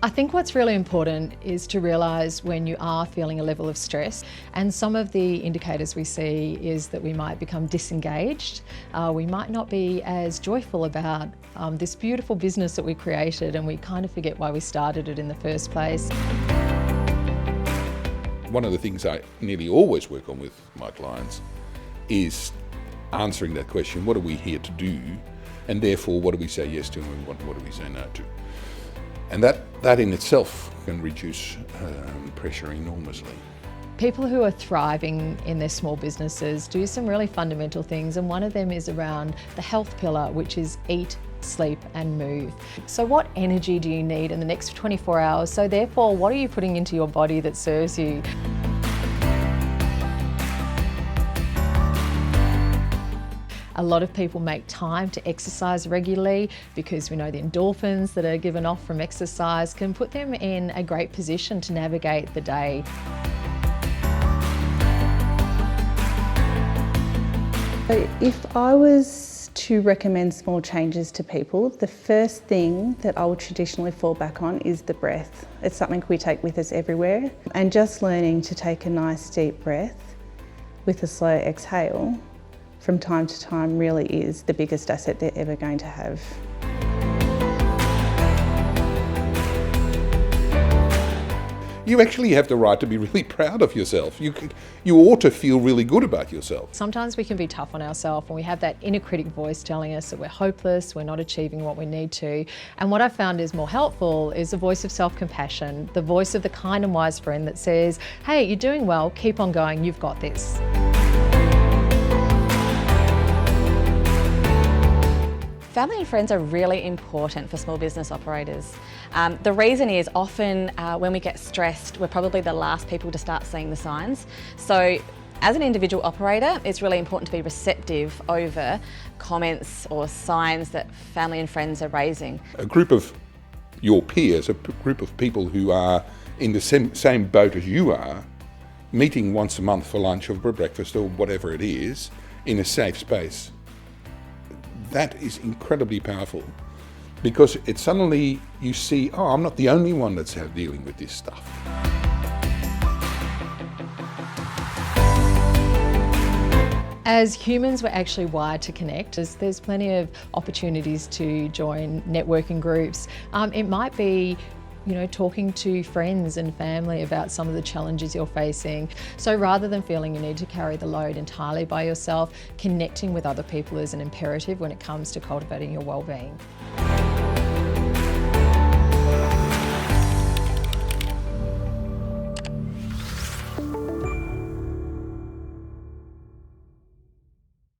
I think what's really important is to realise when you are feeling a level of stress, and some of the indicators we see is that we might become disengaged. We might not be as joyful about this beautiful business that we created, and we kind of forget why we started it in the first place. One of the things I nearly always work on with my clients is answering that question, what are we here to do? And therefore, what do we say yes to and what do we say no to? And that in itself can reduce pressure enormously. People who are thriving in their small businesses do some really fundamental things, and one of them is around the health pillar, which is eat, sleep and move. So what energy do you need in the next 24 hours? So therefore, what are you putting into your body that serves you? A lot of people make time to exercise regularly because we know the endorphins that are given off from exercise can put them in a great position to navigate the day. If I was to recommend small changes to people, the first thing that I would traditionally fall back on is the breath. It's something we take with us everywhere, and just learning to take a nice deep breath with a slow exhale from time to time really is the biggest asset they're ever going to have. You actually have the right to be really proud of yourself. You ought to feel really good about yourself. Sometimes we can be tough on ourselves and we have that inner critic voice telling us that we're hopeless, we're not achieving what we need to. And what I've found is more helpful is the voice of self-compassion, the voice of the kind and wise friend that says, hey, you're doing well, keep on going, you've got this. Family and friends are really important for small business operators. The reason is often when we get stressed, we're probably the last people to start seeing the signs. So as an individual operator, it's really important to be receptive over comments or signs that family and friends are raising. A group of your peers, a group of people who are in the same boat as you are, meeting once a month for lunch or for breakfast or whatever it is, in a safe space. That is incredibly powerful because it suddenly you see, oh, I'm not the only one that's dealing with this stuff. As humans, we're actually wired to connect. There's plenty of opportunities to join networking groups. It might be talking to friends and family about some of the challenges you're facing. So rather than feeling you need to carry the load entirely by yourself, connecting with other people is an imperative when it comes to cultivating your well-being.